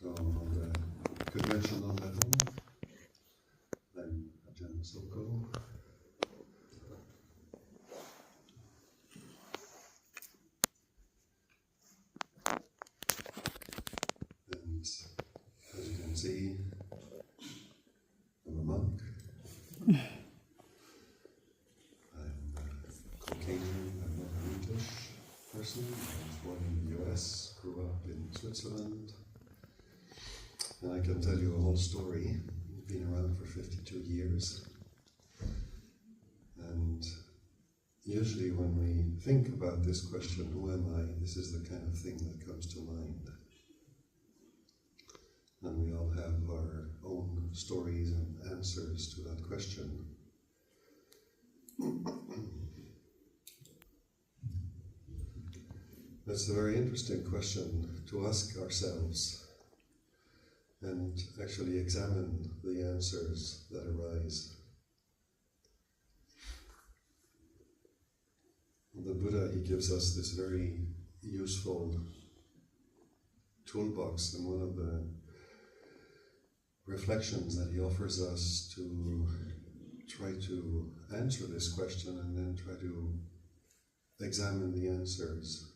So on the convention on that one, I'm Ajahn Asoka. And as you can see, I'm a monk. I'm Caucasian, I'm not an English person. I was born in the US, grew up in Switzerland. And I can tell you a whole story. I've been around for 52 years. And usually when we think about this question, who am I, this is the kind of thing that comes to mind. And we all have our own stories and answers to that question. That's a very interesting question to ask ourselves and actually examine the answers that arise. The Buddha, he gives us this very useful toolbox, and one of the reflections that he offers us to try to answer this question and then try to examine the answers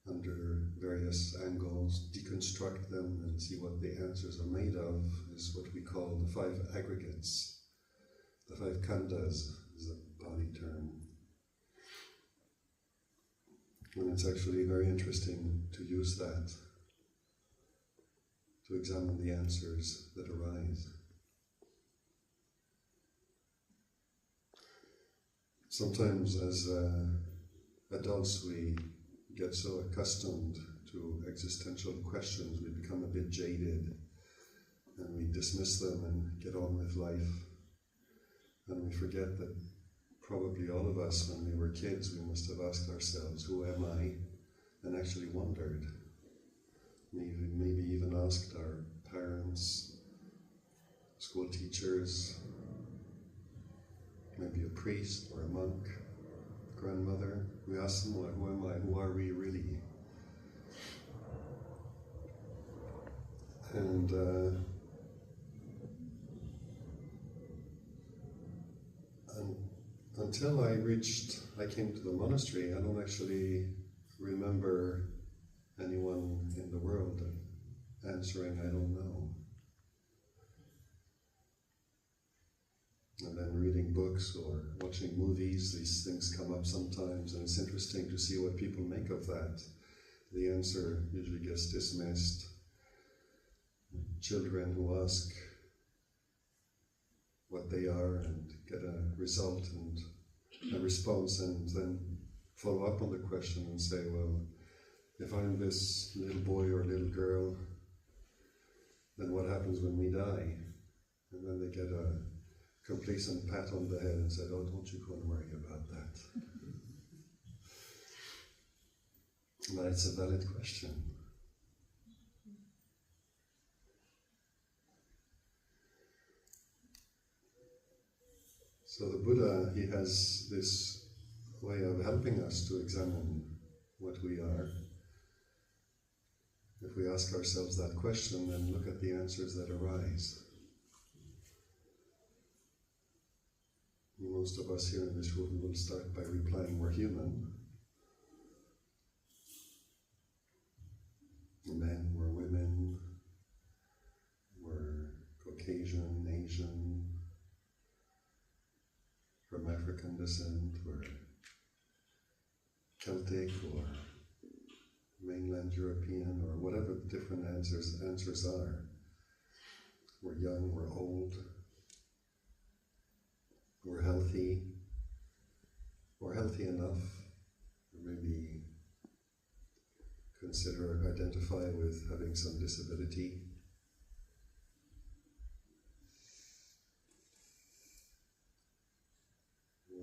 under various angles, deconstruct them and see what the answers are made of, is what we call the 5 aggregates. The 5 khandhas is a Pali term. And it's actually very interesting to use that to examine the answers that arise. Sometimes as adults we get so accustomed to existential questions, we become a bit jaded and we dismiss them and get on with life. And we forget that probably all of us, when we were kids, we must have asked ourselves, who am I? And actually wondered. Maybe even asked our parents, school teachers, maybe a priest or a monk, grandmother. We asked them, who am I? Who are we really? And until I came to the monastery, I don't actually remember anyone in the world answering, I don't know. And then reading books or watching movies, these things come up sometimes, and it's interesting to see what people make of that. The answer usually gets dismissed. Children who ask what they are and get a result and a response, and then follow up on the question and say, well, if I'm this little boy or little girl, then what happens when we die? And then they get a complacent pat on the head and said, oh, don't you go and worry about that. But it's a valid question. So the Buddha, he has this way of helping us to examine what we are. If we ask ourselves that question, then look at the answers that arise. Most of us here in this room will start by replying, we're human. We're men, we're women, we're Caucasian, Asian, from African descent, we're Celtic or mainland European, or whatever the different answers are. We're young, we're old, we're healthy, or healthy enough, or maybe identify with having some disability.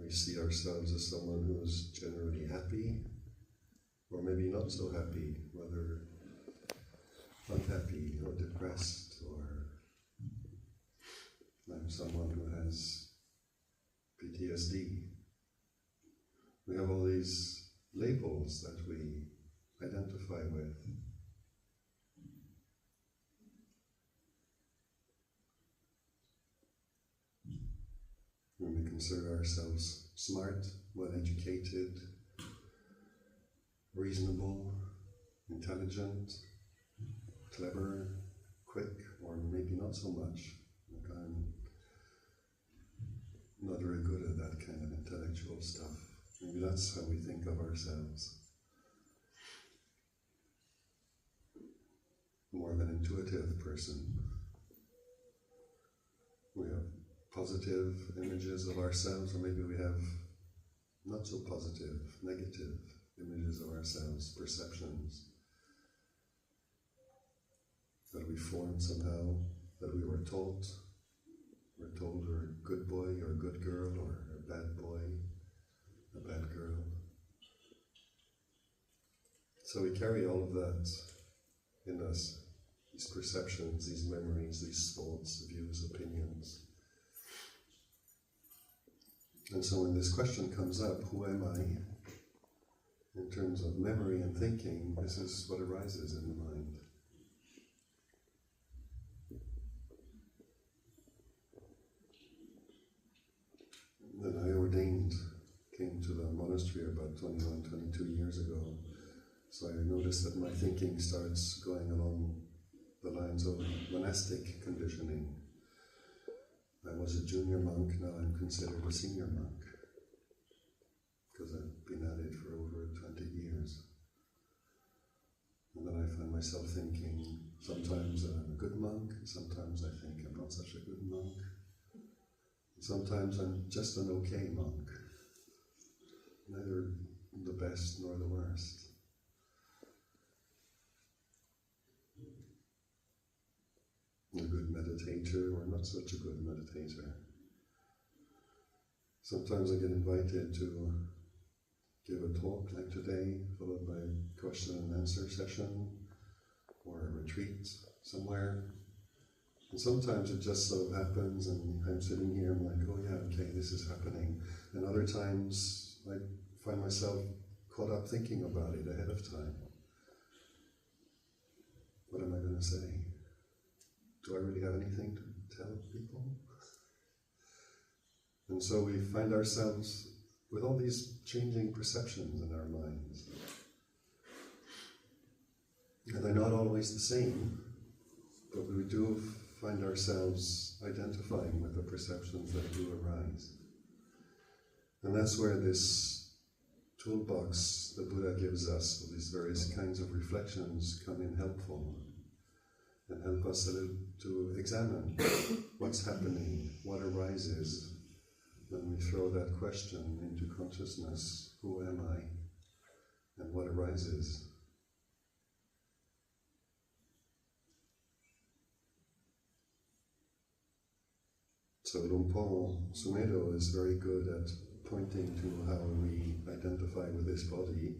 We see ourselves as someone who's generally happy, or maybe not so happy, whether unhappy or depressed, or I'm someone who has PTSD. We have all these labels that we identify with. consider ourselves smart, well-educated, reasonable, intelligent, clever, quick, or maybe not so much. Like I'm not very good at that kind of intellectual stuff. Maybe that's how we think of ourselves. More of an intuitive person. We have positive images of ourselves, or maybe we have not so positive, negative images of ourselves, perceptions that we formed somehow, that we were taught. We're told we're a good boy or a good girl, or a bad boy, a bad girl. So we carry all of that in us, these perceptions, these memories, these thoughts, views, opinions. And so when this question comes up, who am I? In terms of memory and thinking, this is what arises in the mind. Then I came to the monastery about 21, 22 years ago. So I noticed that my thinking starts going along the lines of monastic conditioning. I was a junior monk, now I'm considered a senior monk, because I've been at it for over 20 years. And then I find myself thinking, sometimes I'm a good monk, sometimes I think I'm not such a good monk. Sometimes I'm just an okay monk, neither the best nor the worst. A good meditator or not such a good meditator. Sometimes I get invited to give a talk like today, followed by a question and answer session, or a retreat somewhere. And sometimes it just sort of happens and I'm sitting here, I'm like, oh yeah, okay, this is happening. And other times I find myself caught up thinking about it ahead of time. What am I going to say? Do I really have anything to tell people? And so we find ourselves with all these changing perceptions in our minds. And they're not always the same, but we do find ourselves identifying with the perceptions that do arise. And that's where this toolbox the Buddha gives us, of these various kinds of reflections, come in helpful. And help us to examine what's happening, what arises when we throw that question into consciousness, who am I, and what arises. So Lumpur Sumedho is very good at pointing to how we identify with this body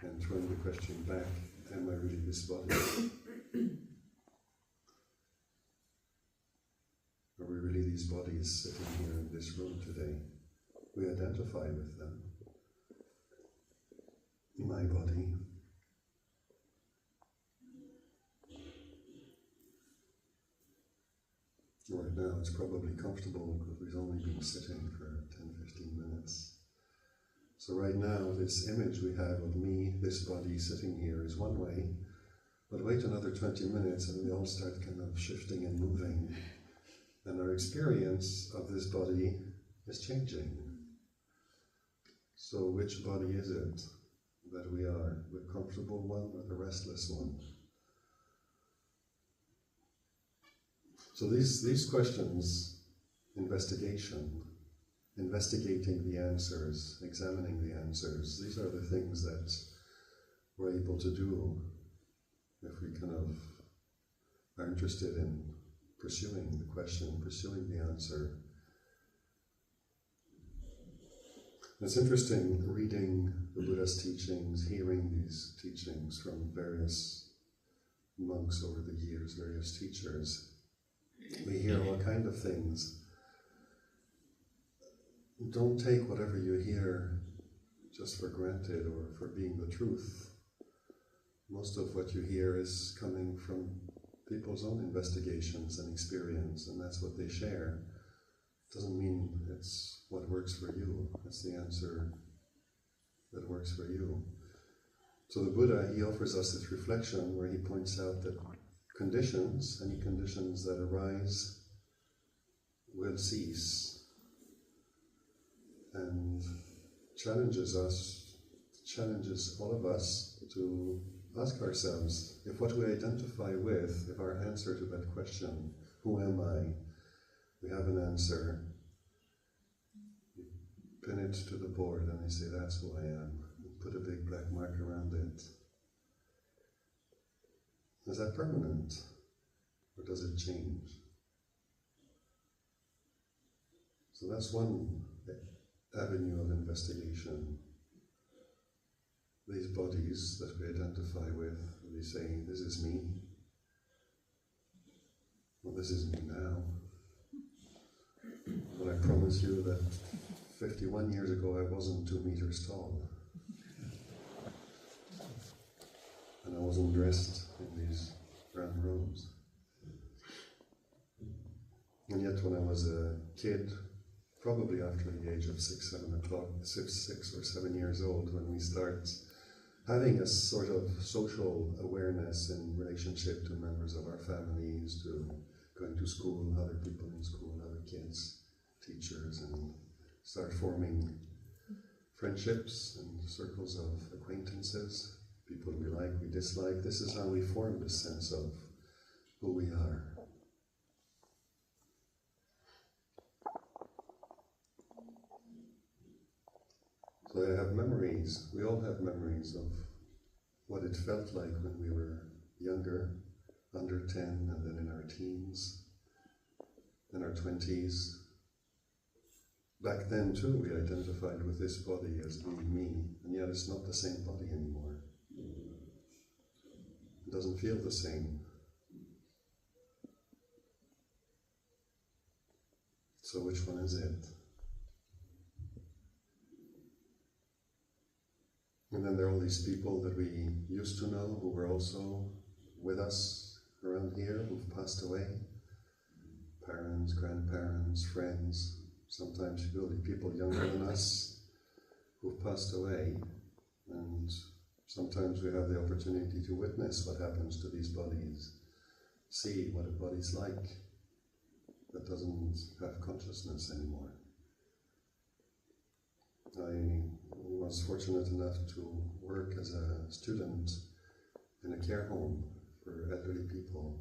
and throwing the question back, am I really this body? Are we really these bodies sitting here in this room today? We identify with them. My body. Right now it's probably comfortable because we've only been sitting for 10-15 minutes. So right now this image we have of me, this body sitting here is one way, but wait another 20 minutes and we all start kind of shifting and moving. And our experience of this body is changing. So which body is it that we are? The comfortable one or the restless one? So these questions, investigating the answers, examining the answers, these are the things that we're able to do if we kind of are interested in pursuing the question, pursuing the answer. It's interesting reading the Buddha's teachings, hearing these teachings from various monks over the years, various teachers. We hear all kinds of things. Don't take whatever you hear just for granted or for being the truth. Most of what you hear is coming from people's own investigations and experience, and that's what they share. doesn't mean it's what works for you. It's the answer that works for you. So the Buddha, he offers us this reflection where he points out that conditions, any conditions that arise, will cease, and challenges all of us to ask ourselves if what we identify with, if our answer to that question, who am I, we have an answer, you pin it to the board and you say, that's who I am, and put a big black mark around it. Is that permanent, or does it change? So that's one avenue of investigation. These bodies that we identify with, we say, this is me. Well, this is me now. But I promise you that 51 years ago I wasn't 2 meters tall. And I wasn't dressed in these brown robes. And yet when I was a kid, probably after the age of 6 or 7 years old, when we start having a sort of social awareness in relationship to members of our families, to going to school, other people in school, other kids, teachers, and start forming friendships and circles of acquaintances, people we like, we dislike. This is how we form this sense of who we are. So I have memories, we all have memories of what it felt like when we were younger, under 10, and then in our teens, in our 20s. Back then too, we identified with this body as being me, and yet it's not the same body anymore. It doesn't feel the same. So which one is it? And then there are all these people that we used to know who were also with us around here, who've passed away. Parents, grandparents, friends, sometimes really people younger than us who've passed away. And sometimes we have the opportunity to witness what happens to these bodies, see what a body's like that doesn't have consciousness anymore. I was fortunate enough to work as a student in a care home for elderly people.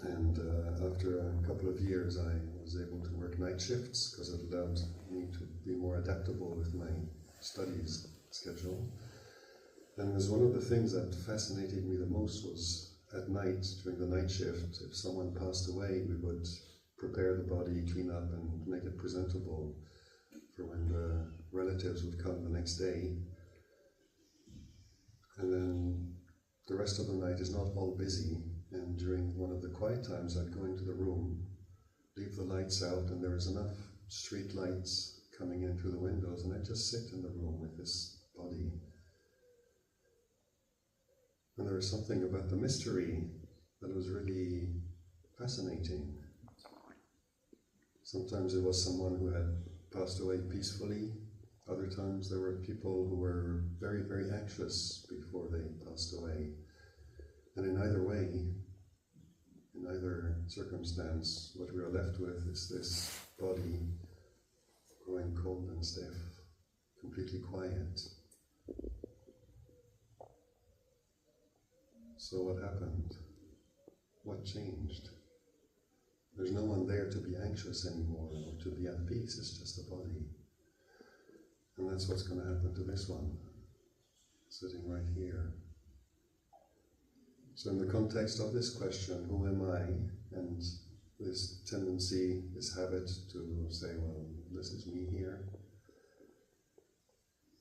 And after a couple of years I was able to work night shifts because it allowed me to be more adaptable with my studies schedule. And it was one of the things that fascinated me the most was at night, during the night shift, if someone passed away, we would prepare the body, clean up and make it presentable for when the relatives would come the next day. And then the rest of the night is not all busy, and during one of the quiet times I'd go into the room, leave the lights out, and there was enough street lights coming in through the windows, and I'd just sit in the room with this body. And there was something about the mystery that was really fascinating. Sometimes it was someone who had passed away peacefully. Other times there were people who were very, very anxious before they passed away. And in either way, in either circumstance, what we are left with is this body growing cold and stiff, completely quiet. So what happened? What changed? There's no one there to be anxious anymore or to be at peace, it's just a body. And that's what's going to happen to this one, sitting right here. So in the context of this question, who am I, and this tendency, this habit to say, well, this is me here,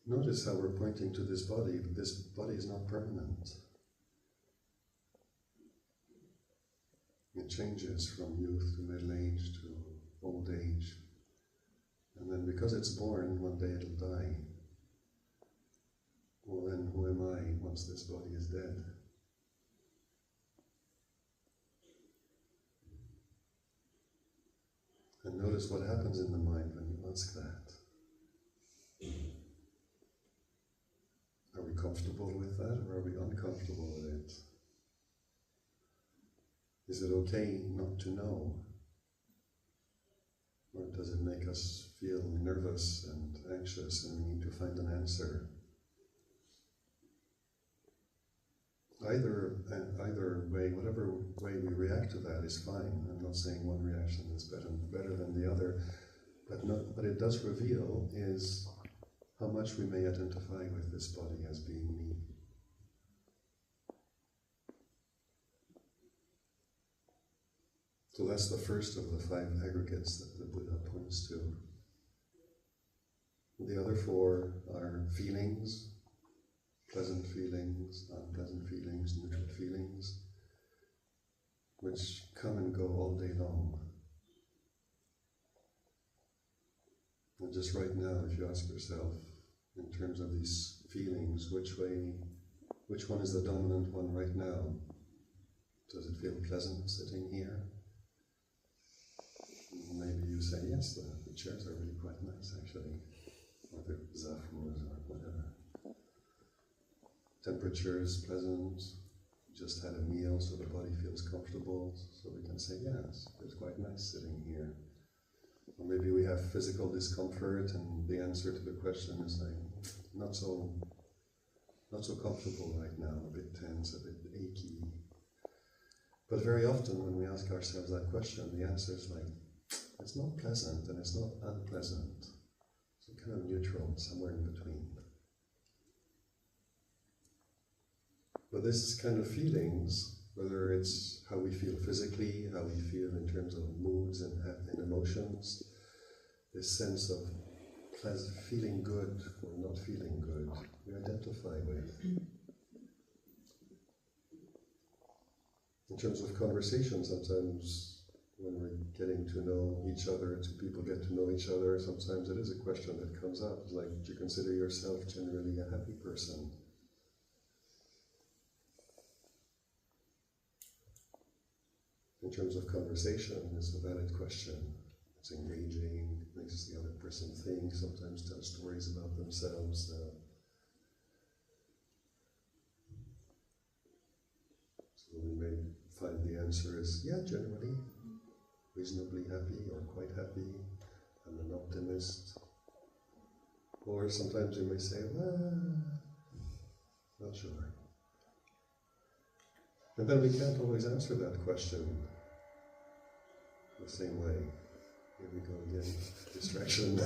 notice how we're pointing to this body, but this body is not permanent. It changes from youth to middle age to old age. And then because it's born, one day it'll die. Well then, who am I once this body is dead? And notice what happens in the mind when you ask that. Are we comfortable with that, or are we uncomfortable with it? Is it okay not to know? Or does it make us feel nervous and anxious and we need to find an answer? Either way, whatever way we react to that is fine. I'm not saying one reaction is better than the other, but what it does reveal is how much we may identify with this body as being me. So that's the first of the 5 aggregates that the Buddha points to. The other 4 are feelings, pleasant feelings, unpleasant feelings, neutral feelings, which come and go all day long. And just right now, if you ask yourself, in terms of these feelings, which one is the dominant one right now? Does it feel pleasant sitting here? Maybe you say, yes, the chairs are really quite nice actually, or the zafus or whatever. Temperature is pleasant, just had a meal so the body feels comfortable, so we can say, yes, it's quite nice sitting here. Or maybe we have physical discomfort and the answer to the question is like, not so comfortable right now, a bit tense, a bit achy. But very often when we ask ourselves that question, the answer is like, it's not pleasant and it's not unpleasant. So kind of neutral, somewhere in between. But this kind of feelings, whether it's how we feel physically, how we feel in terms of moods and emotions, this sense of feeling good or not feeling good, we identify with. In terms of conversation, sometimes when we're getting to know each other, two people get to know each other, sometimes it is a question that comes up, like, do you consider yourself generally a happy person? In terms of conversation, it's a valid question. It's engaging, makes the other person think, sometimes tell stories about themselves. So we may find the answer is, yeah, generally, reasonably happy or quite happy, I'm an optimist. Or sometimes you may say, well, not sure. And then we can't always answer that question the same way. Here we go again, distraction.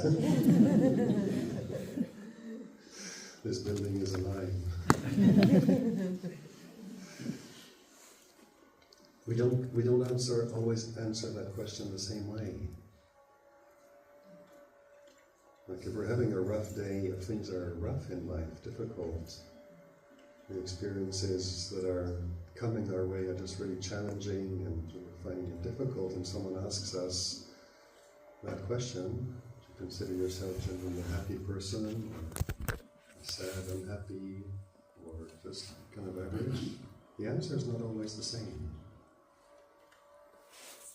This building is alive. We don't always answer that question the same way. Like if we're having a rough day, if things are rough in life, difficult, the experiences that are coming our way are just really challenging and we're finding it difficult, and someone asks us that question, do you consider yourself generally a happy person, or sad, unhappy, or just kind of average? The answer is not always the same.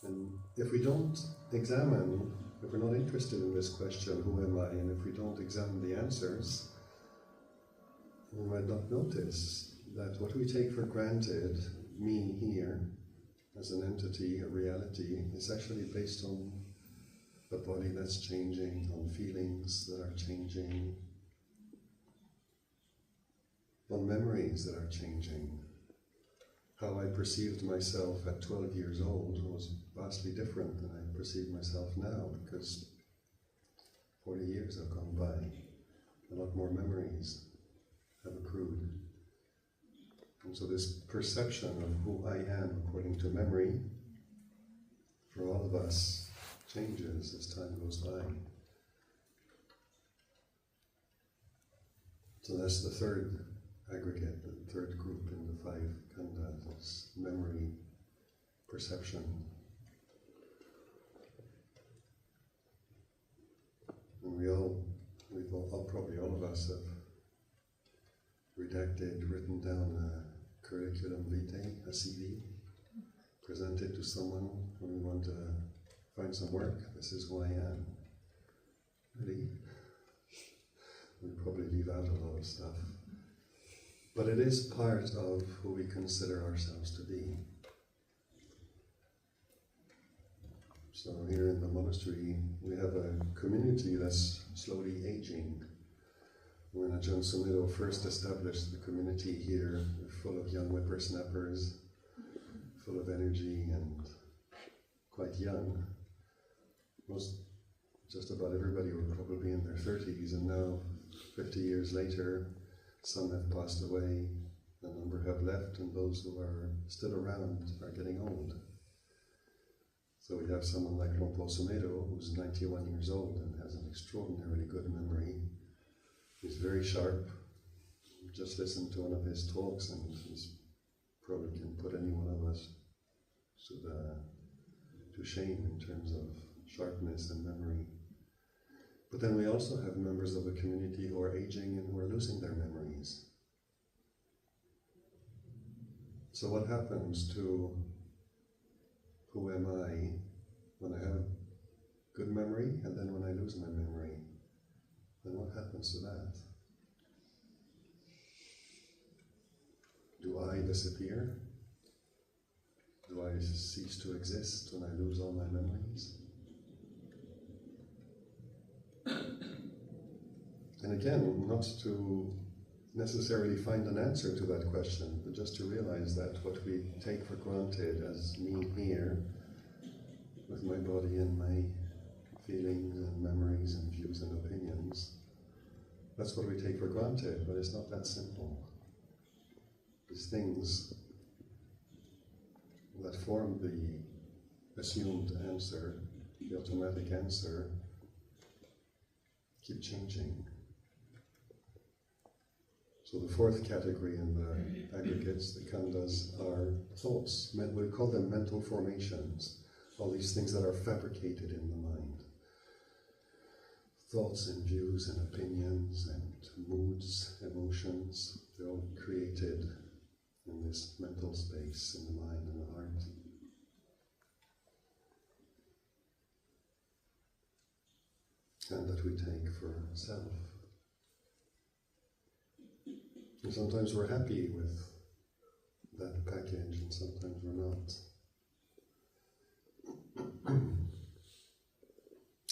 And if we don't examine, if we're not interested in this question, who am I, and if we don't examine the answers, we might not notice that what we take for granted, me here, as an entity, a reality, is actually based on a body that's changing, on feelings that are changing, on memories that are changing. How I perceived myself at 12 years old was vastly different than I perceive myself now, because 40 years have gone by, a lot more memories have accrued. And so this perception of who I am according to memory, for all of us, changes as time goes by. So that's the third aggregate, the third group in the 5 khandhas, is memory, perception. And probably all of us have written down a curriculum vitae, a CV, presented to someone when we want to find some work, this is who I am. Really? We probably leave out a lot of stuff. But it is part of who we consider ourselves to be. So here in the monastery, we have a community that's slowly aging. When Ajahn Asoka first established the community here, we're full of young whippersnappers, full of energy and quite young. Just about everybody were probably in their 30s, and now, 50 years later, some have passed away, a number have left, and those who are still around are getting old. So we have someone like Lompo Somedo, who's 91 years old and has an extraordinarily good memory. He's very sharp. Just listened to one of his talks, and he's probably can put any one of us to shame in terms of sharpness and memory. But then we also have members of the community who are aging and who are losing their memories. So what happens to who am I when I have good memory and then when I lose my memory? Then what happens to that? Do I disappear? Do I cease to exist when I lose all my memories? And again, not to necessarily find an answer to that question, but just to realize that what we take for granted as me here, with my body and my feelings and memories and views and opinions, that's what we take for granted, but it's not that simple. These things that form the assumed answer, the automatic answer, keep changing. So the fourth category in the aggregates, the khandhas, are thoughts. We call them mental formations, all these things that are fabricated in the mind. Thoughts and views and opinions and moods, emotions, they're all created in this mental space, in the mind and the heart. And that we take for self. And sometimes we're happy with that package, and sometimes we're not.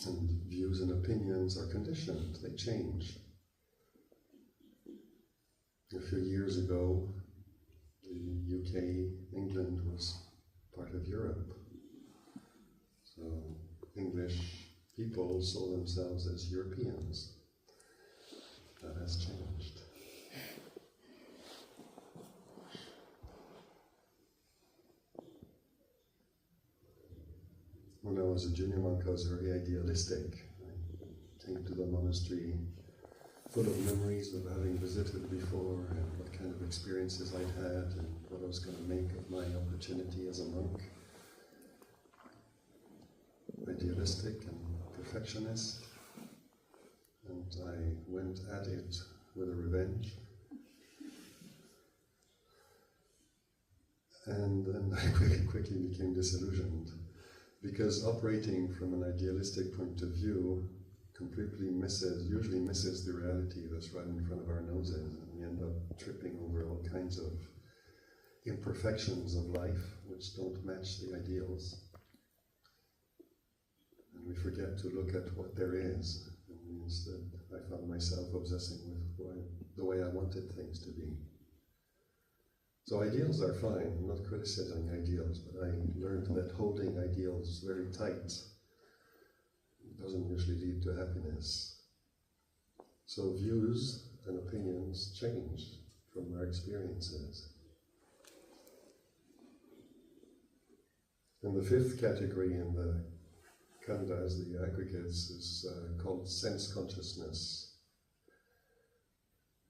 And views and opinions are conditioned, they change. A few years ago, the UK, England was part of Europe. So English people saw themselves as Europeans. That has changed. When I was a junior monk, I was very idealistic. I came to the monastery full of memories of having visited before and what kind of experiences I'd had and what I was going to make of my opportunity as a monk. Idealistic and perfectionist. And I went at it with a revenge. And then I quickly became disillusioned. Because operating from an idealistic point of view usually misses the reality that's right in front of our noses, and we end up tripping over all kinds of imperfections of life which don't match the ideals. And we forget to look at what there is, and instead I found myself obsessing with the way I wanted things to be. So ideals are fine, I'm not criticizing ideals, but I learned that holding ideals very tight doesn't usually lead to happiness. So views and opinions change from our experiences. And the fifth category in the khandhas, the aggregates, is called sense consciousness.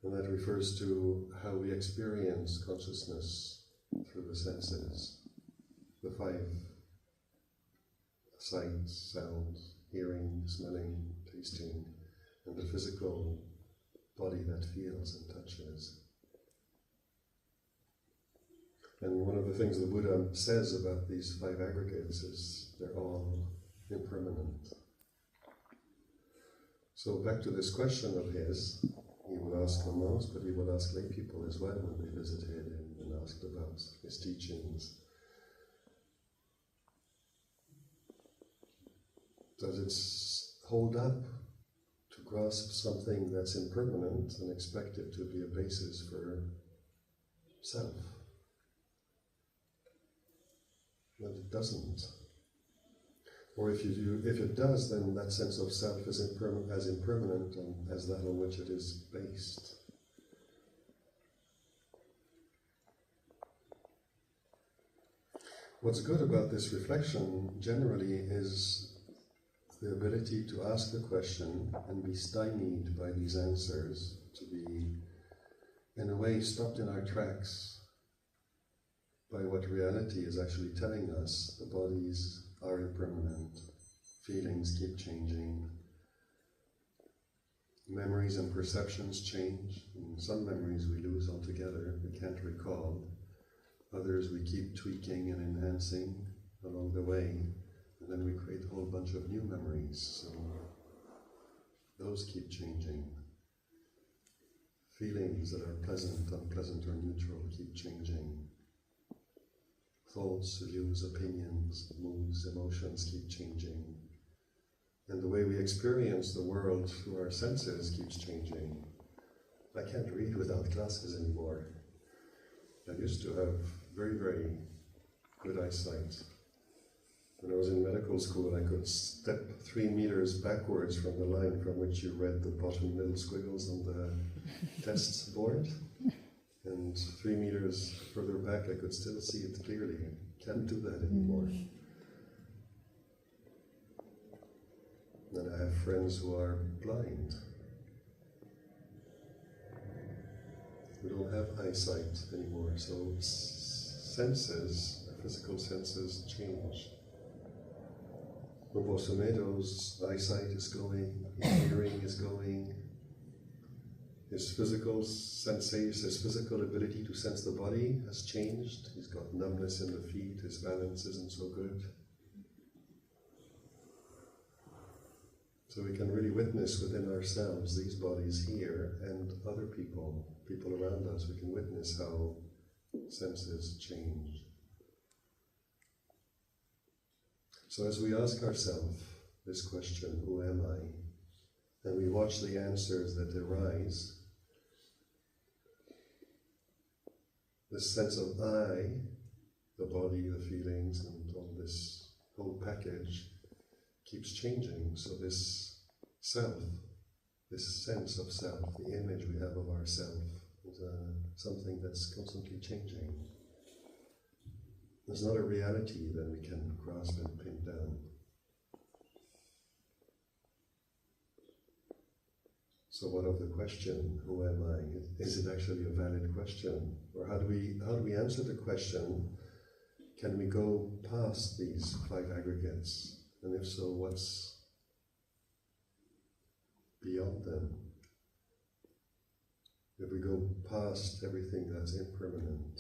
And that refers to how we experience consciousness through the senses. The five: sight, sound, hearing, smelling, tasting, and the physical body that feels and touches. And one of the things the Buddha says about these five aggregates is they're all impermanent. So back to this question of his, he would ask the monks, but he would ask lay people as well when they visited him and asked about his teachings. Does it hold up to grasp something that's impermanent and expect it to be a basis for self? Well, it doesn't. Or if it does, then that sense of self is as impermanent as that on which it is based. What's good about this reflection generally is the ability to ask the question and be stymied by these answers, to be, in a way, stopped in our tracks by what reality is actually telling us. The bodies are impermanent, feelings keep changing, memories and perceptions change. And some memories we lose altogether, we can't recall. Others we keep tweaking and enhancing along the way, and then we create a whole bunch of new memories. So those keep changing. Feelings that are pleasant, unpleasant, or neutral keep changing. Thoughts, views, opinions, moods, emotions keep changing. And the way we experience the world through our senses keeps changing. I can't read without glasses anymore. I used to have very, very good eyesight. When I was in medical school, I could step 3 meters backwards from the line from which you read the bottom middle squiggles on the test board. And 3 meters further back, I could still see it clearly. Can't do that anymore. And I have friends who are blind. We don't have eyesight anymore, so senses, physical senses, change. Bosomedo's eyesight is going, his hearing is going, his physical sensation, his physical ability to sense the body has changed. He's got numbness in the feet, his balance isn't so good. So we can really witness within ourselves these bodies here and other people around us. We can witness how senses change. So as we ask ourselves this question, who am I? And we watch the answers that arise, this sense of I, the body, the feelings, and all this whole package keeps changing. So this self, this sense of self, the image we have of ourself, is something that's constantly changing. There's not a reality that we can grasp and pin down. So what of the question, who am I? Is it actually a valid question? Or how do we answer the question, can we go past these 5 aggregates? And if so, what's beyond them? If we go past everything that's impermanent,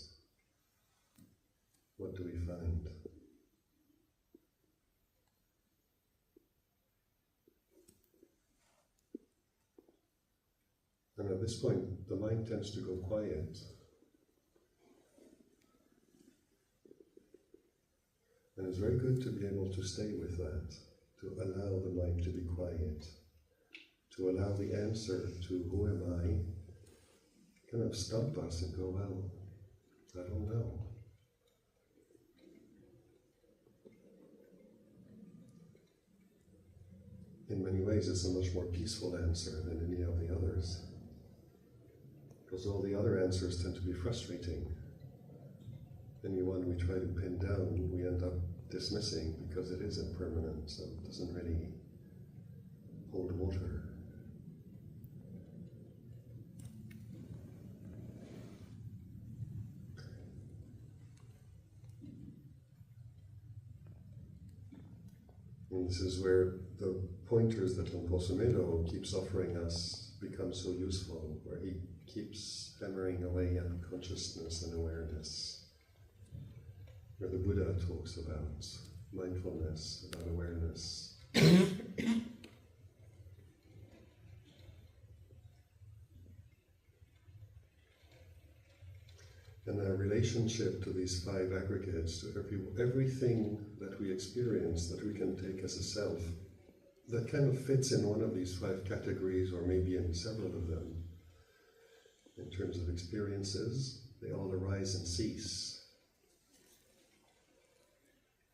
what do we find? And at this point, the mind tends to go quiet. And it's very good to be able to stay with that, to allow the mind to be quiet, to allow the answer to who am I kind of stop us and go, well, I don't know. In many ways, it's a much more peaceful answer than any of the others. Because all the other answers tend to be frustrating. Any one we try to pin down, we end up dismissing because it is impermanent, so it doesn't really hold water. And this is where the pointers that Lomposomedo keeps offering us become so useful, where he keeps hammering away at consciousness and awareness, where the Buddha talks about mindfulness, about awareness. And our relationship to these five aggregates, to everything that we experience, that we can take as a self, that kind of fits in one of these five categories, or maybe in several of them. In terms of experiences, they all arise and cease.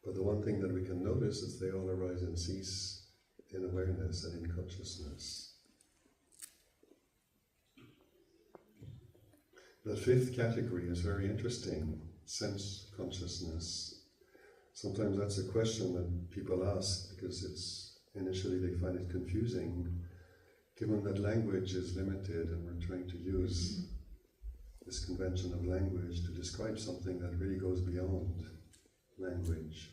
But the one thing that we can notice is they all arise and cease in awareness and in consciousness. The fifth category is very interesting, sense consciousness. Sometimes that's a question that people ask because initially they find it confusing, given that language is limited and we're trying to use this convention of language to describe something that really goes beyond language.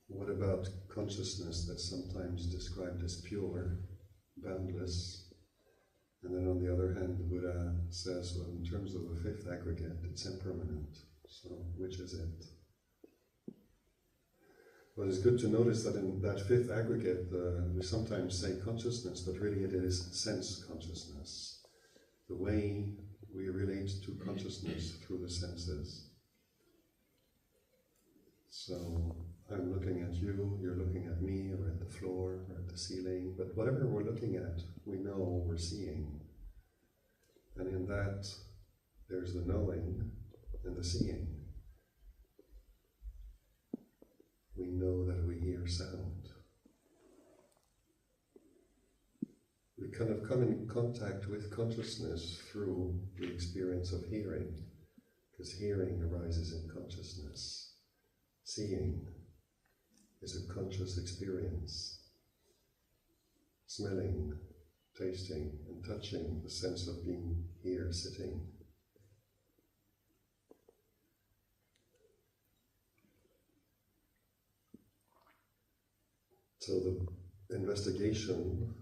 What about consciousness that's sometimes described as pure, boundless? And then on the other hand, the Buddha says, well, in terms of the fifth aggregate, it's impermanent. So, which is it? Well, it's good to notice that in that fifth aggregate, we sometimes say consciousness, but really it is sense consciousness. The way we relate to consciousness through the senses. So, I'm looking at you, you're looking at me, or at the floor, or at the ceiling, but whatever we're looking at, we know we're seeing. And in that, there's the knowing and the seeing. We know that we hear sound. We kind of come in contact with consciousness through the experience of hearing, because hearing arises in consciousness. Seeing is a conscious experience. Smelling, tasting, and touching, the sense of being here, sitting. So the investigation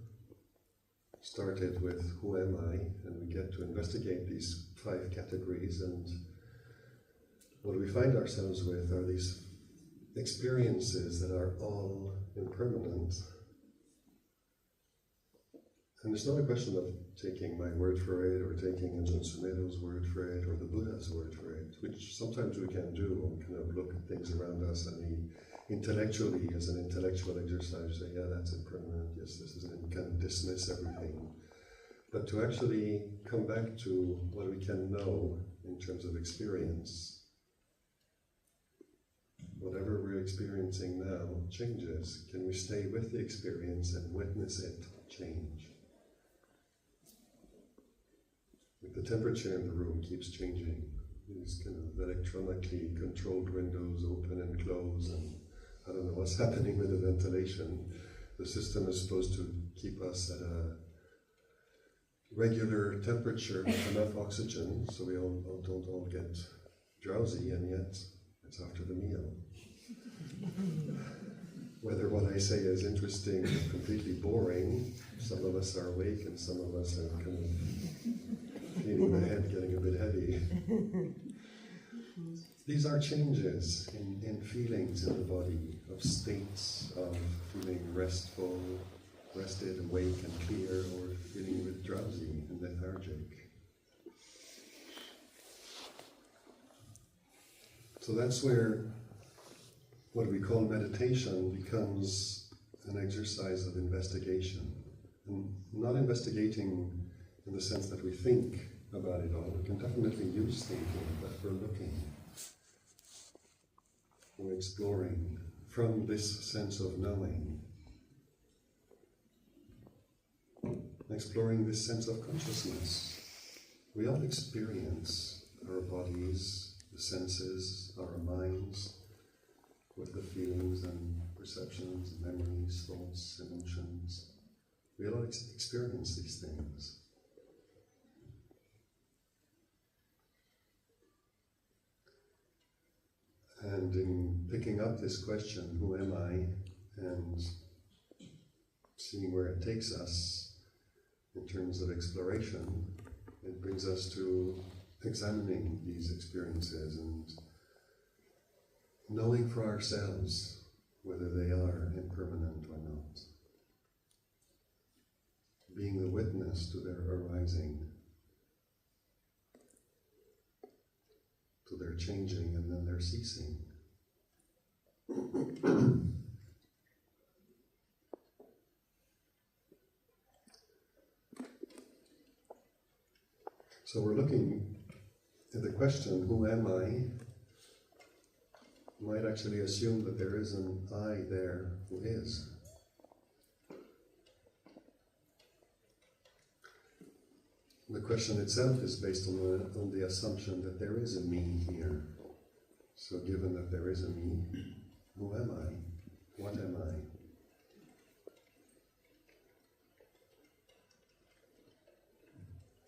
started with who am I, and we get to investigate these five categories, and what we find ourselves with are these experiences that are all impermanent. And it's not a question of taking my word for it, or taking Ajahn Sumedho's word for it, or the Buddha's word for it, which sometimes we can do, and kind of look at things around us and we intellectually, as an intellectual exercise, say, yeah, that's impermanent, yes, this is, and kind of dismiss everything. But to actually come back to what we can know in terms of experience. Whatever we're experiencing now changes. Can we stay with the experience and witness it change? Like the temperature in the room keeps changing. These kind of electronically controlled windows open and close, and I don't know what's happening with the ventilation. The system is supposed to keep us at a regular temperature with enough oxygen so we don't all get drowsy, and yet it's after the meal. Whether what I say is interesting or completely boring, some of us are awake and some of us are kind of feeling the head getting a bit heavy. These are changes in feelings in the body, of states of feeling restful, rested, awake and clear, or feeling a bit drowsy and lethargic. So that's where what we call meditation becomes an exercise of investigation. And not investigating in the sense that we think about it all. We can definitely use thinking, but we're looking. We're exploring from this sense of knowing. Exploring this sense of consciousness. We all experience our bodies, the senses, our minds, with the feelings and perceptions, memories, thoughts, emotions. We all experience these things. And in picking up this question, who am I, and seeing where it takes us in terms of exploration, it brings us to examining these experiences and knowing for ourselves whether they are impermanent or not. Being the witness to their arising, to their changing and then their ceasing. So we're looking at the question, who am I? You might actually assume that there is an I there who is. The question itself is based on the assumption that there is a me here. So given that there is a me, who am I? What am I?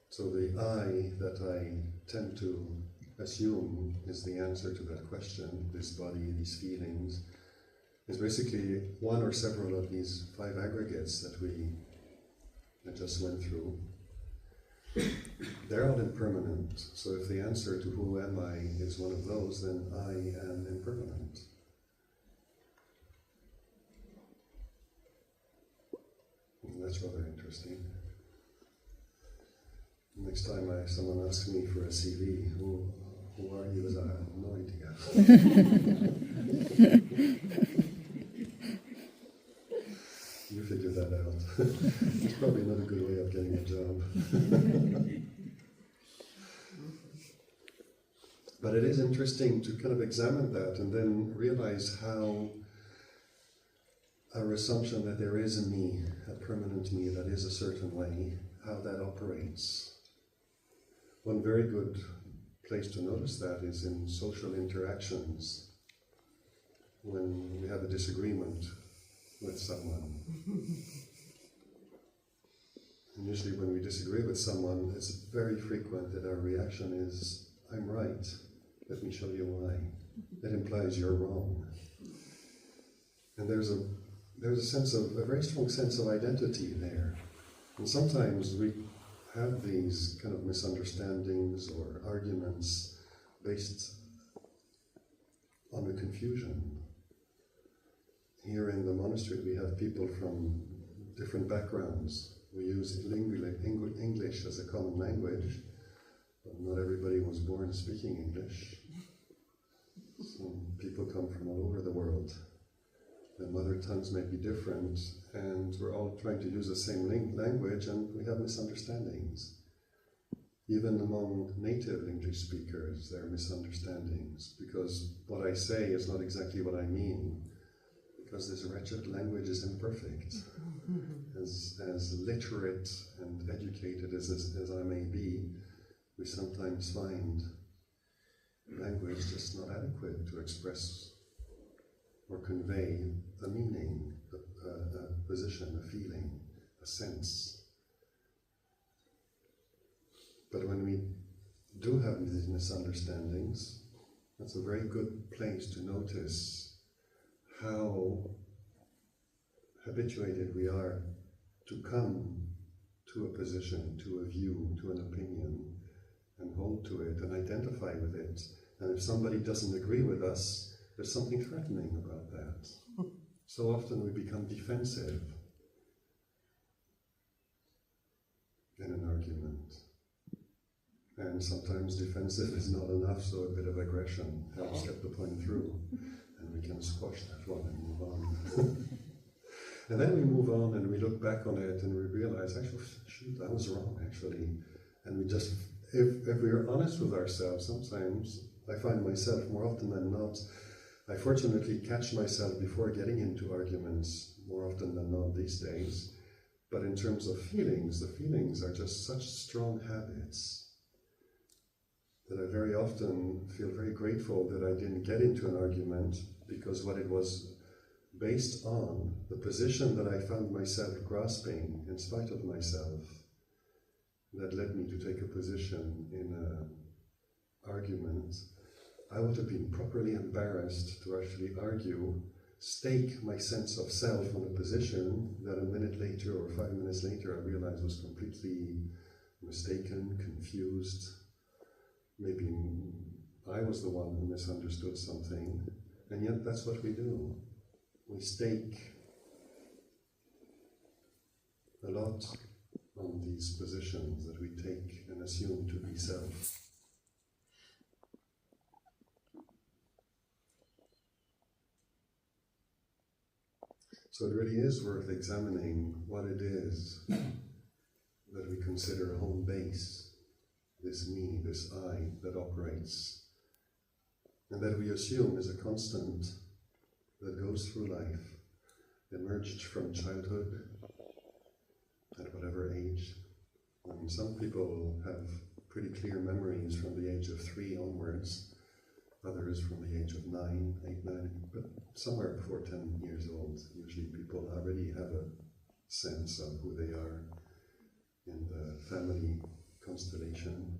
So the I that I tend to assume is the answer to that question, this body, these feelings, is basically one or several of these 5 aggregates that I just went through. They're all impermanent, so if the answer to who am I is one of those, then I am impermanent. And that's rather interesting. Next time someone asks me for a CV, who are you? I have no idea. You figure that out. It's probably not a good way of getting a job. But it is interesting to kind of examine that and then realize how our assumption that there is a me, a permanent me that is a certain way, how that operates. One very good place to notice that is in social interactions. When we have a disagreement with someone. And usually when we disagree with someone, it's very frequent that our reaction is, I'm right, let me show you why. That implies you're wrong. And there's a very strong sense of identity there. And sometimes we have these kind of misunderstandings or arguments based on a confusion. Here in the monastery we have people from different backgrounds. We use English as a common language, but not everybody was born speaking English. Some people come from all over the world. Their mother tongues may be different, and we're all trying to use the same language, and we have misunderstandings. Even among native English speakers, there are misunderstandings, because what I say is not exactly what I mean, because this wretched language is imperfect. As literate and educated as I may be, we sometimes find language just not adequate to express or convey a meaning, a position, a feeling, a sense. But when we do have these misunderstandings, that's a very good place to notice how habituated we are to come to a position, to a view, to an opinion, and hold to it and identify with it. And if somebody doesn't agree with us, there's something threatening about that. So often we become defensive in an argument. And sometimes defensive is not enough, so a bit of aggression helps get the point through. And we can squash that one and move on. And then we move on and we look back on it and we realize, actually, shoot, I was wrong, actually. And we just, if we're honest with ourselves, sometimes I find myself, more often than not, I fortunately catch myself before getting into arguments, more often than not these days. But in terms of feelings, the feelings are just such strong habits that I very often feel very grateful that I didn't get into an argument, because what it was based on, the position that I found myself grasping in spite of myself, that led me to take a position in an argument. I would have been properly embarrassed to actually argue, stake my sense of self on a position that a minute later or 5 minutes later I realized was completely mistaken, confused. Maybe I was the one who misunderstood something, And yet that's what we do. We stake a lot on these positions that we take and assume to be self. So it really is worth examining what it is that we consider home base, this me, this I that operates, and that we assume is a constant that goes through life, emerged from childhood, at whatever age. Some people have pretty clear memories from the age of 3 onwards, others from the age of 9, 8, 9, but somewhere before 10 years old. Usually people already have a sense of who they are in the family constellation,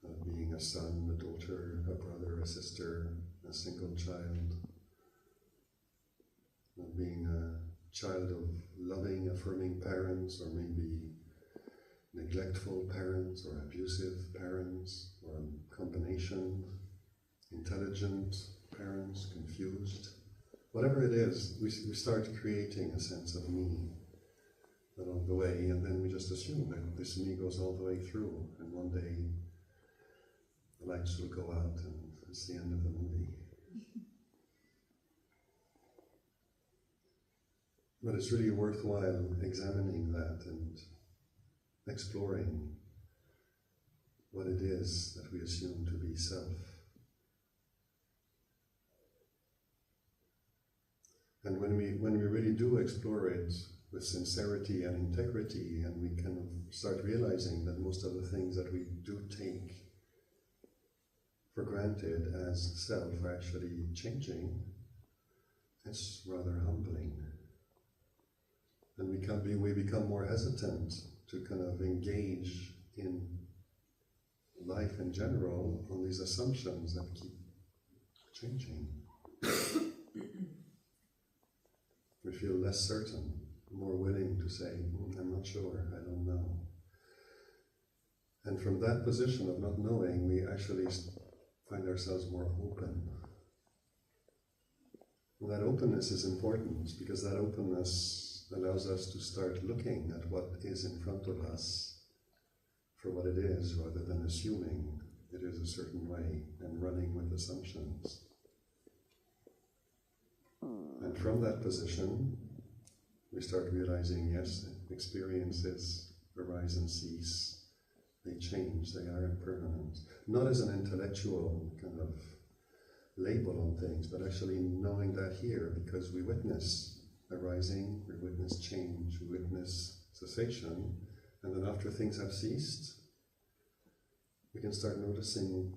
of being a son, a daughter, a brother, a sister, a single child, of being a child of loving, affirming parents, or maybe neglectful parents, or abusive parents, or a combination, intelligent parents, confused. Whatever it is, we start creating a sense of me along the way, and then we just assume that this me goes all the way through, and one day the lights will go out and it's the end of the movie. But it's really worthwhile examining that and exploring what it is that we assume to be self. And when we really do explore it with sincerity and integrity, and we kind of start realizing that most of the things that we do take for granted as self are actually changing, it's rather humbling. And we become more hesitant to kind of engage in life in general on these assumptions that keep changing. We feel less certain, more willing to say, I'm not sure, I don't know. And from that position of not knowing, we actually find ourselves more open. And that openness is important, because that openness allows us to start looking at what is in front of us for what it is, rather than assuming it is a certain way and running with assumptions. And from that position, we start realizing, yes, experiences arise and cease. They change, they are impermanent. Not as an intellectual kind of label on things, but actually knowing that here, because we witness arising, we witness change, we witness cessation, and then after things have ceased, we can start noticing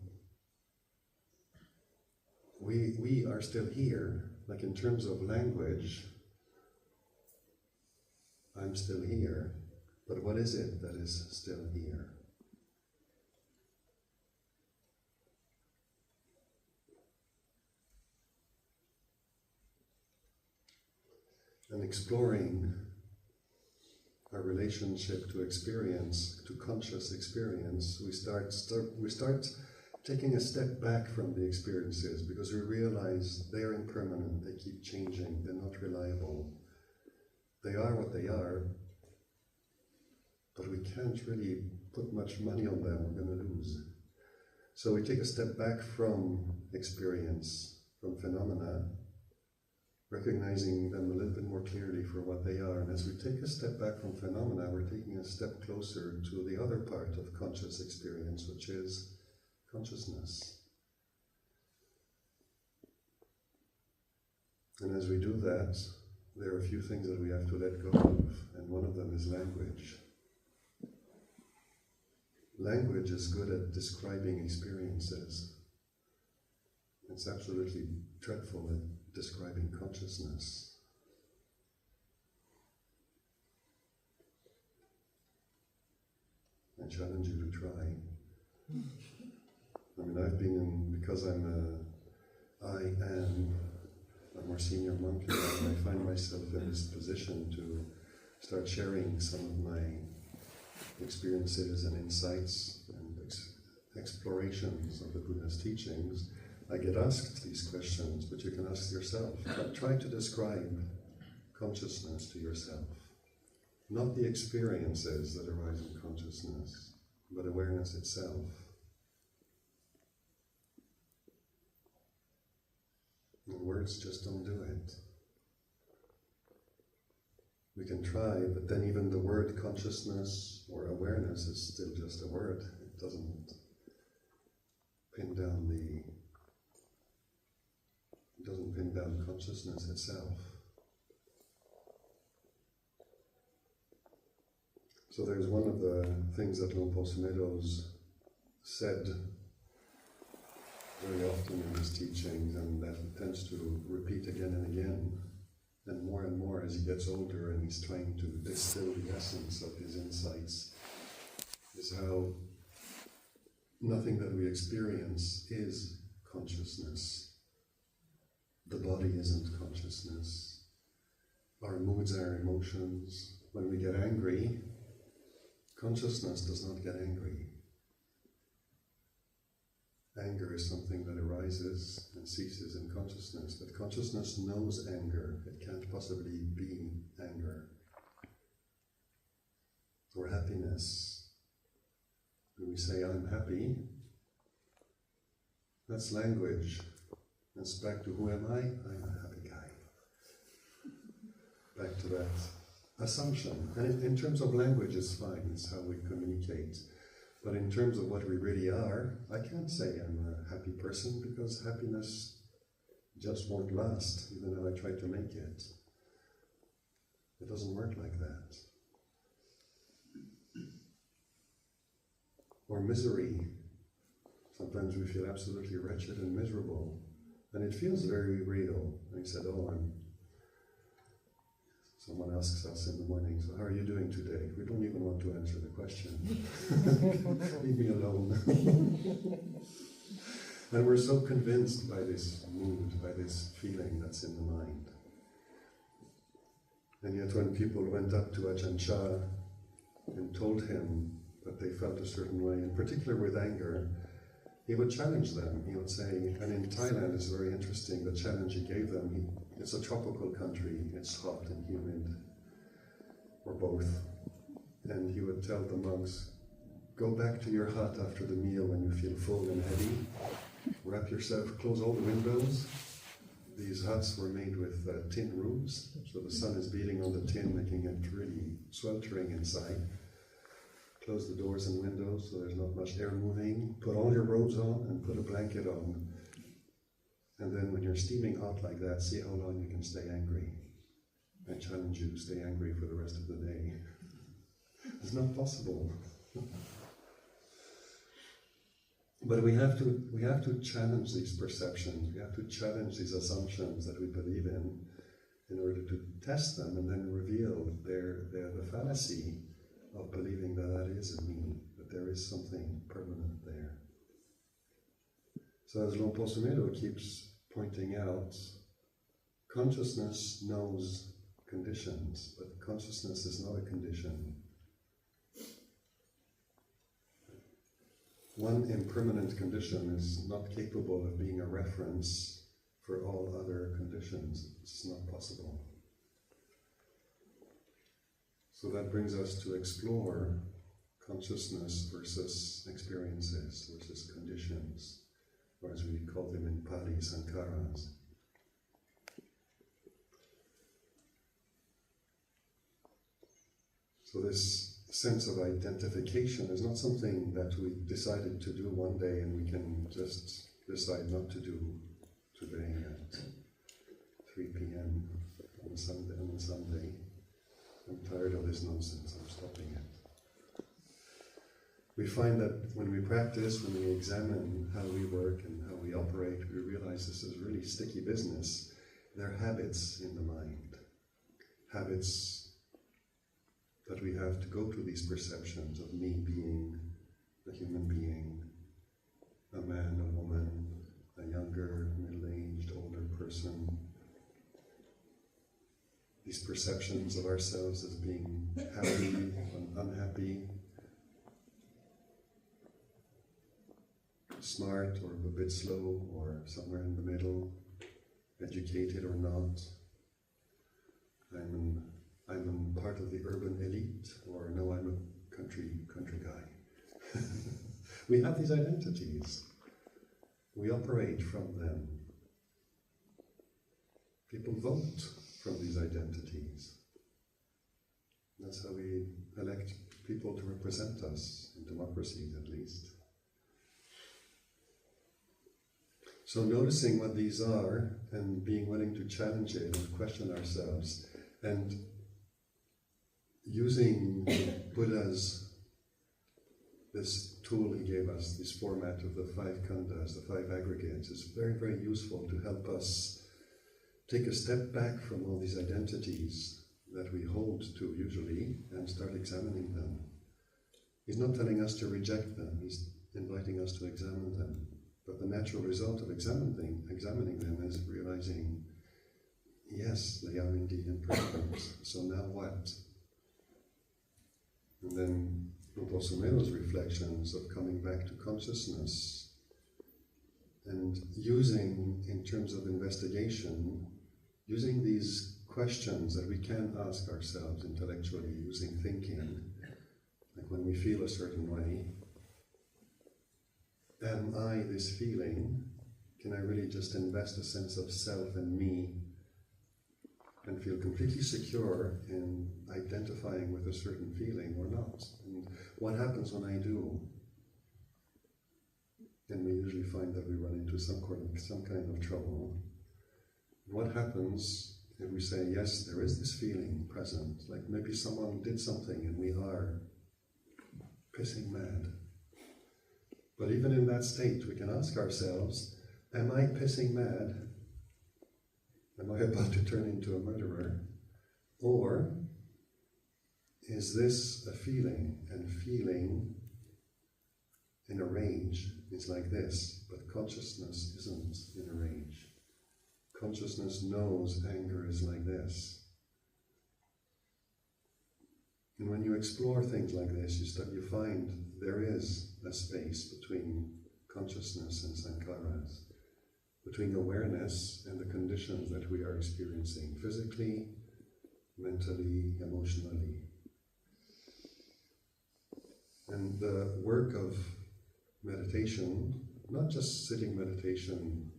we are still here. Like in terms of language, I'm still here, but what is it that is still here? And exploring our relationship to experience, to conscious experience, we start taking a step back from the experiences, because we realize they are impermanent, they keep changing, they're not reliable. They are what they are, but we can't really put much money on them, we're going to lose. So we take a step back from experience, from phenomena, recognizing them a little bit more clearly for what they are. And as we take a step back from phenomena, we're taking a step closer to the other part of conscious experience, which is consciousness. And as we do that, there are a few things that we have to let go of, and one of them is language. Language is good at describing experiences. It's absolutely dreadful at describing consciousness. I challenge you to try. I mean, I've been in, because I am a more senior monk, and I find myself in this position to start sharing some of my experiences and insights and explorations of the Buddha's teachings. I get asked these questions, but you can ask yourself. Try to describe consciousness to yourself. Not the experiences that arise in consciousness, but awareness itself. And words just don't do it. We can try, but then even the word consciousness or awareness is still just a word. It doesn't pin down consciousness itself. So there's one of the things that Lompo Meadows said very often in his teachings, and that he tends to repeat again and again, and more as he gets older and he's trying to distill the essence of his insights, is how nothing that we experience is consciousness. The body isn't consciousness. Our moods and our emotions. When we get angry, consciousness does not get angry. Anger is something that arises and ceases in consciousness, but consciousness knows anger. It can't possibly be anger. Or happiness. When we say, I'm happy, that's language. It's back to who am I? I'm a happy guy. Back to that assumption. And in terms of language, it's fine. It's how we communicate. But in terms of what we really are, I can't say I'm a happy person, because happiness just won't last, even though I try to make it. It doesn't work like that. Or misery. Sometimes we feel absolutely wretched and miserable, and it feels very real. And he said, someone asks us in the morning, so how are you doing today? We don't even want to answer the question. Leave me alone. And we're so convinced by this mood, by this feeling that's in the mind. And yet when people went up to Ajahn Chah and told him that they felt a certain way, in particular with anger, he would challenge them. He would say, and in Thailand it's very interesting, the challenge he gave them, it's a tropical country, it's hot and humid, or both. And he would tell the monks, go back to your hut after the meal when you feel full and heavy, wrap yourself, close all the windows. These huts were made with tin roofs, so the sun is beating on the tin, making it really sweltering inside. Close the doors and windows so there's not much air moving. Put all your robes on and put a blanket on. And then when you're steaming hot like that, see how long you can stay angry. I challenge you to stay angry for the rest of the day. It's not possible. But we have to challenge these perceptions. We have to challenge these assumptions that we believe in order to test them and then reveal the fallacy of believing that is a me, that there is something permanent there. So as Lompo Sumedho keeps pointing out, consciousness knows conditions, but consciousness is not a condition. One impermanent condition is not capable of being a reference for all other conditions. It's not possible. So that brings us to explore consciousness versus experiences, versus conditions, or as we call them in Pali, sankharas. So this sense of identification is not something that we decided to do one day and we can just decide not to do today at 3 p.m. on Sunday. I'm tired of this nonsense, I'm stopping it. We find that when we practice, when we examine how we work and how we operate, we realize this is really sticky business. There are habits in the mind. Habits that we have to go through these perceptions of me being a human being, a man, a woman, a younger, middle-aged, older person. These perceptions of ourselves as being happy and unhappy. smart or a bit slow or somewhere in the middle, educated or not. I'm part of the urban elite, or no, I'm a country guy. We have these identities. We operate from them. People vote from these identities. That's how we elect people to represent us, in democracies at least. So noticing what these are and being willing to challenge it and question ourselves, and using Buddha's, this tool he gave us, this format of the 5 khandhas, the 5 aggregates, is very, very useful to help us take a step back from all these identities that we hold to usually and start examining them. He's not telling us to reject them, he's inviting us to examine them. But the natural result of examining them is realizing, yes, they are indeed imperfect, so now what? And then Sumero's reflections of coming back to consciousness and using, in terms of investigation, using these questions that we can ask ourselves intellectually, using thinking, like when we feel a certain way, am I this feeling? Can I really just invest a sense of self and me and feel completely secure in identifying with a certain feeling or not? And what happens when I do? And we usually find that we run into some kind of trouble. What happens if we say, yes, there is this feeling present, like maybe someone did something and we are pissing mad. But even in that state, we can ask ourselves, am I pissing mad? Am I about to turn into a murderer? Or is this a feeling? And feeling in a rage is like this, but consciousness isn't in a rage. Consciousness knows anger is like this. And when you explore things like this, you find there is a space between consciousness and sankharas, between awareness and the conditions that we are experiencing, physically, mentally, emotionally. And the work of meditation, not just sitting meditation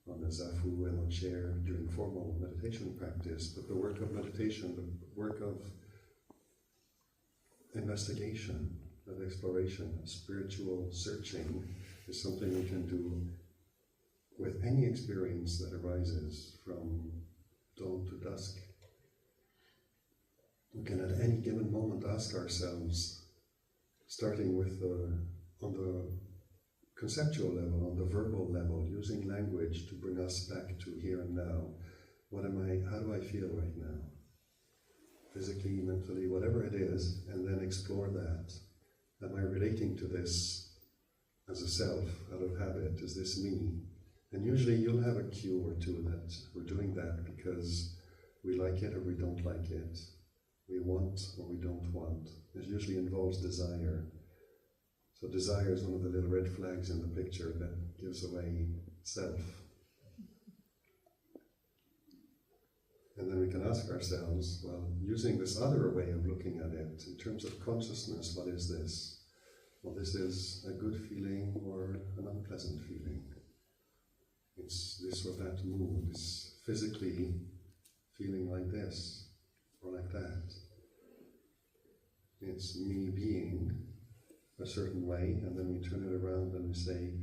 on a zafu and a chair during formal meditation practice, but the work of meditation, the work of investigation, of exploration, spiritual searching, is something we can do with any experience that arises from dawn to dusk. We can at any given moment ask ourselves, starting with on the conceptual level, on the verbal level, using language to bring us back to here and now. How do I feel right now? Physically, mentally, whatever it is, and then explore that. Am I relating to this as a self, out of habit? Is this me? And usually you'll have a cue or two that we're doing that because we like it or we don't like it. We want or we don't want. It usually involves desire. So desire is one of the little red flags in the picture that gives away self. And then we can ask ourselves, well, using this other way of looking at it, in terms of consciousness, what is this? Well, this is a good feeling or an unpleasant feeling. It's this or that mood. It's physically feeling like this or like that. It's me being a certain way, and then we turn it around and we say,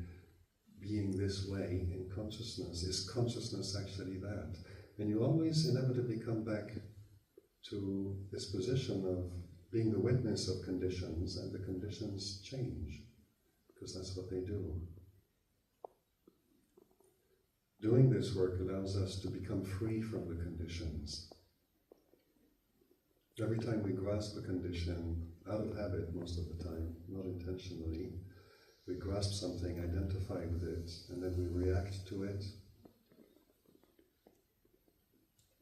being this way in consciousness, is consciousness actually that? And you always inevitably come back to this position of being the witness of conditions, and the conditions change, because that's what they do. Doing this work allows us to become free from the conditions. Every time we grasp a condition, out of habit most of the time, not intentionally, we grasp something, identify with it, and then we react to it.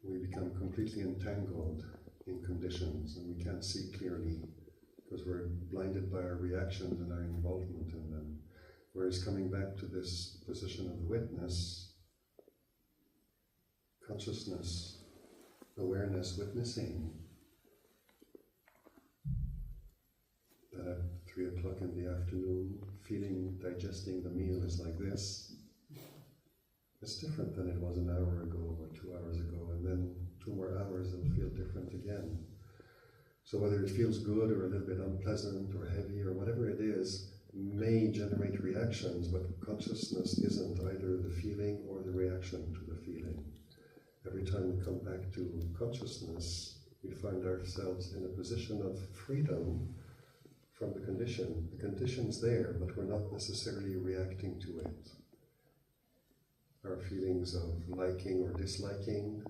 We become completely entangled in conditions, and we can't see clearly because we're blinded by our reactions and our involvement in them. Whereas coming back to this position of witness, consciousness, awareness, witnessing, that at 3 o'clock in the afternoon, digesting the meal is like this. It's different than it was an hour ago or 2 hours ago, and then 2 more hours it'll feel different again. So whether it feels good or a little bit unpleasant or heavy or whatever it is, may generate reactions, but consciousness isn't either the feeling or the reaction to the feeling. Every time we come back to consciousness, we find ourselves in a position of freedom from the condition. The condition's there, but we're not necessarily reacting to it. Our feelings of liking or disliking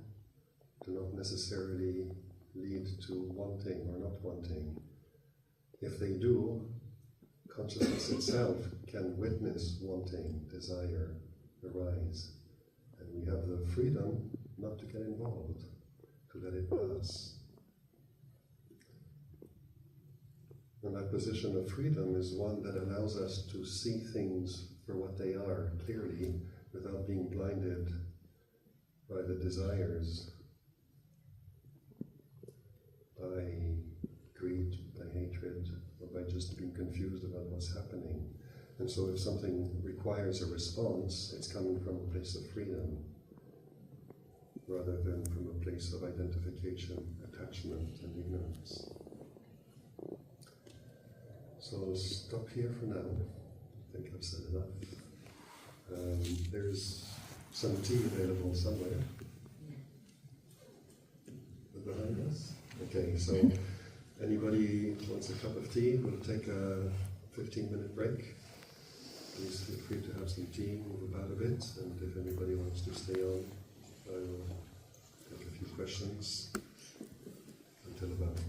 do not necessarily lead to wanting or not wanting. If they do, consciousness itself can witness wanting, desire arise. And we have the freedom not to get involved, to let it pass. And that position of freedom is one that allows us to see things for what they are clearly, without being blinded by the desires, by greed, by hatred, or by just being confused about what's happening. And so if something requires a response, it's coming from a place of freedom, rather than from a place of identification, attachment, and ignorance. So I'll stop here for now. I think I've said enough. There's some tea available somewhere. Behind us? Okay, so anybody wants a cup of tea? We'll take a 15-minute break. Please feel free to have some tea, move about a bit, and if anybody wants to stay on, I will take a few questions until about